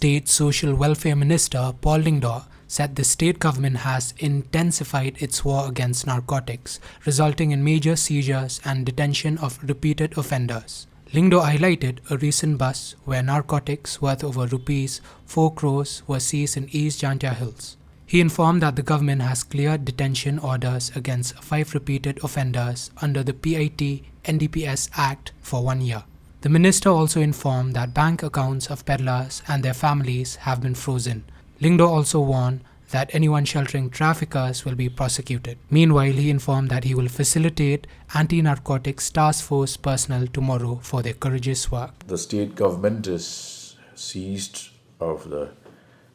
State Social Welfare Minister Paul Lyngdoh said the state government has intensified its war against narcotics, resulting in major seizures and detention of repeated offenders. Lyngdoh highlighted a recent bus where narcotics worth over rupees 4 crores were seized in East Jantia Hills. He informed that the government has cleared detention orders against 5 repeated offenders under the PIT NDPS Act for 1 year. The minister also informed that bank accounts of peddlers and their families have been frozen. Lyngdoh also warned that anyone sheltering traffickers will be prosecuted. Meanwhile, he informed that he will facilitate anti-narcotics task force personnel tomorrow for their courageous work. The state government is seized of the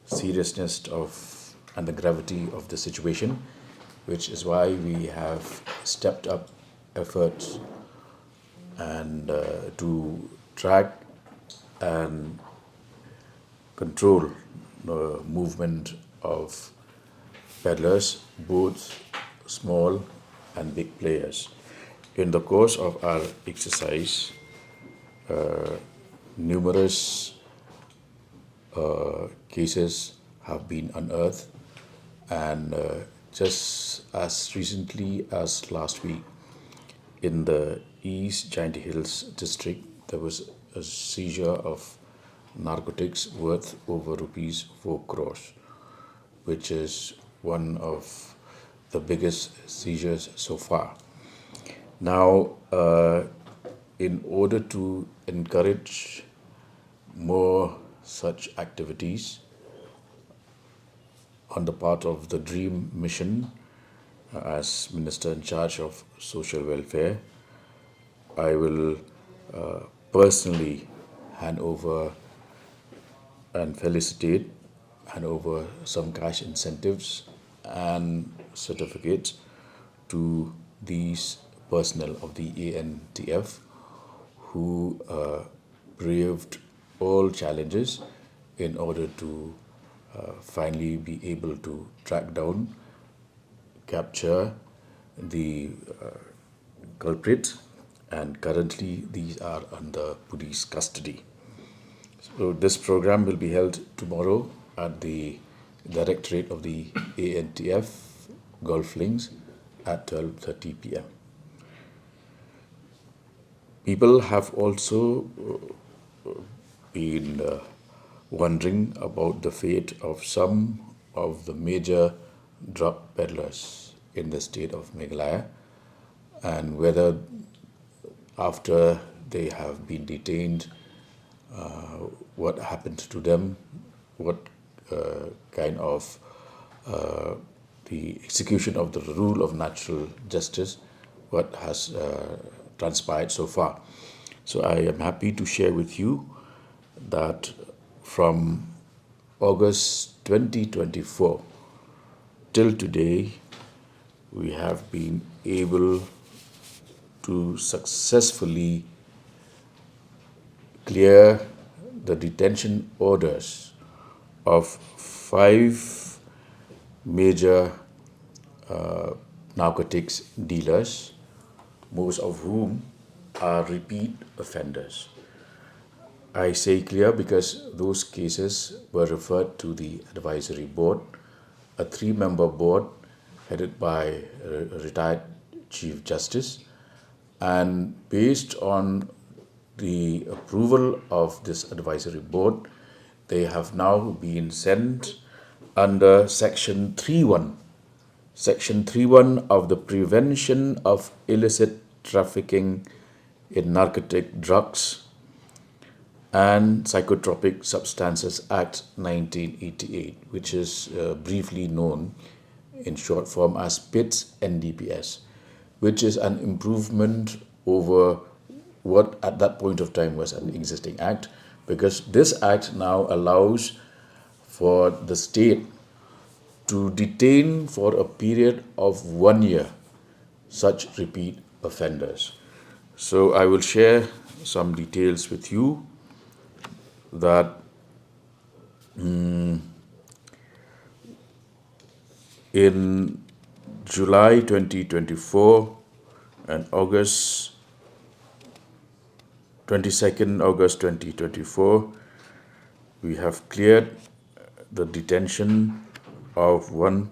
seriousness of and the gravity of the situation, which is why we have stepped up efforts and to track and control the movement of peddlers, both small and big players. In the course of our exercise, numerous cases have been unearthed, and just as recently as last week, in the East Giant Hills district, there was a seizure of narcotics worth over rupees 4 crores, which is one of the biggest seizures so far. Now, in order to encourage more such activities on the part of the DREAM mission, as Minister in charge of Social Welfare, I will personally hand over some cash incentives and certificates to these personnel of the ANTF who braved all challenges in order to finally be able to track down, capture the culprit, and currently these are under police custody. So this program will be held tomorrow at the Directorate of the ANTF Golf Links at 12:30 p.m. People have also been wondering about the fate of some of the major drug peddlers in the state of Meghalaya, and whether after they have been detained, what happened to them, what kind of the execution of the rule of natural justice, what has transpired so far. So I am happy to share with you that from August 2024 till today, we have been able to successfully clear the detention orders of 5 major narcotics dealers, most of whom are repeat offenders. I say clear because those cases were referred to the advisory board, a 3-member board headed by a retired Chief Justice, and based on the approval of this advisory board, they have now been sent under Section 3.1. Section 3.1 of the Prevention of Illicit Trafficking in Narcotic Drugs and Psychotropic Substances Act 1988, which is briefly known in short form as PITS NDPS, which is an improvement over what at that point of time was an existing act, because this act now allows for the state to detain for a period of 1 year such repeat offenders. So I will share some details with you that in July 2024 and 22nd August 2024, we have cleared the detention of one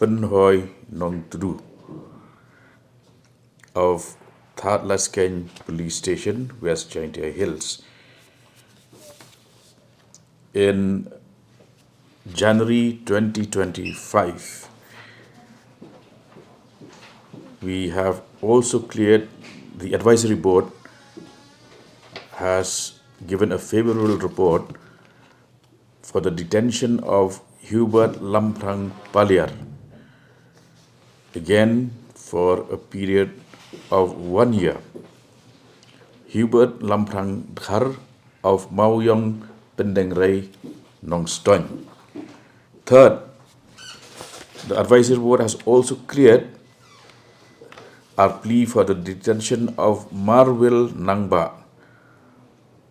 Penhoy Nong Tru of That Lasken Police Station, West Jaintia Hills. In January 2025, we have also cleared, the advisory board has given a favorable report for the detention of Hubert Lamprang Paliar, again for a period of 1 year. Hubert Lamprang Dhar of Mauyong Pendengrai Nongstoin. Third, the advisory board has also cleared our plea for the detention of Marwil Nangba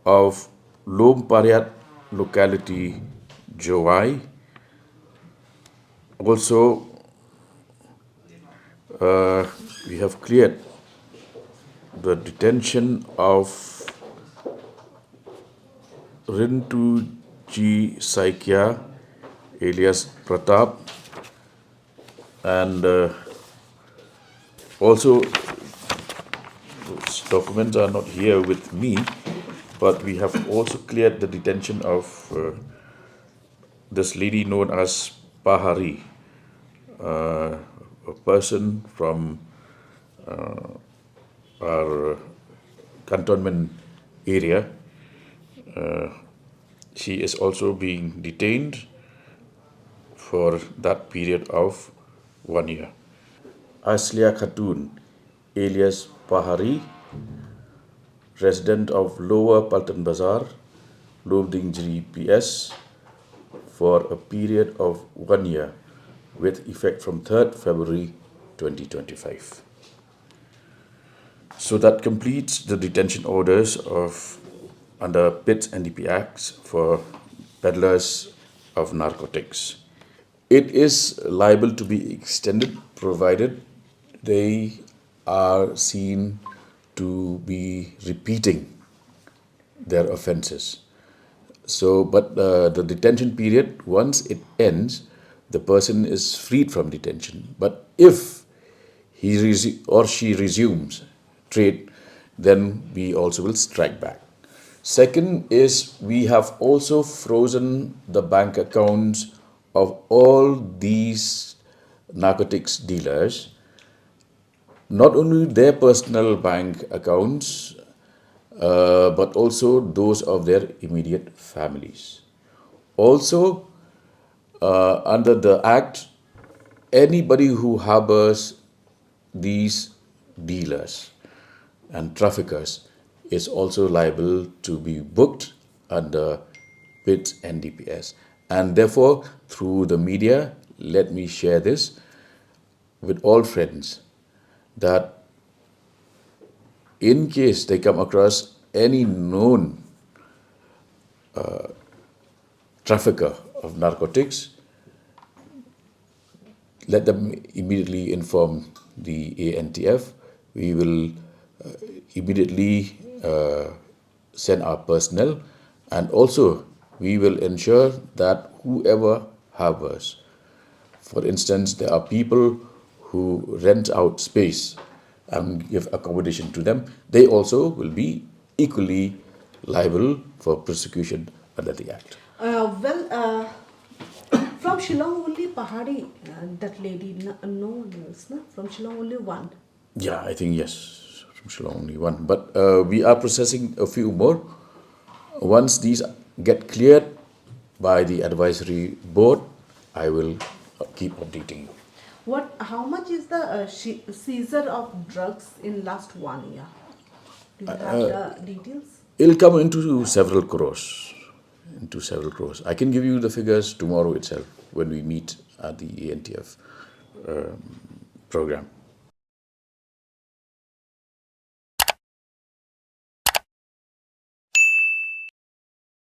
of Lom Pariat locality, Jowai. Also, we have cleared the detention of Rintu G. Saikia alias Pratap, and also those documents are not here with me, but we have also cleared the detention of this lady known as Pahari, a person from our cantonment area. She is also being detained for that period of 1 year. Aslia Khatun, alias Pahari, resident of Lower Paltan Bazar, Lobdingjri PS, for a period of 1 year with effect from 3rd February 2025. So that completes the detention orders of under PITS and DP Acts for peddlers of narcotics. It is liable to be extended provided they are seen to be repeating their offenses. So, but the detention period, once it ends, the person is freed from detention. But if he or she resumes trade, then we also will strike back. Second is we have also frozen the bank accounts of all these narcotics dealers, not only their personal bank accounts, but also those of their immediate families. Also, under the Act, anybody who harbors these dealers and traffickers is also liable to be booked under PITS and DPS. And therefore, through the media, let me share this with all friends that in case they come across any known trafficker of narcotics, let them immediately inform the ANTF. We will immediately send our personnel, and also we will ensure that whoever harbors, for instance, there are people who rent out space and give accommodation to them, they also will be equally liable for prosecution under the Act. From Shillong only Pahari, that lady, no one else, no? From Shillong only one. Yeah, I think yes, from Shillong only one. But we are processing a few more. Once these get cleared by the advisory board, I will keep updating you. How much is the seizure of drugs in last 1 year? Do you have the details? It'll come into several crores. I can give you the figures tomorrow itself when we meet at the ANTF program.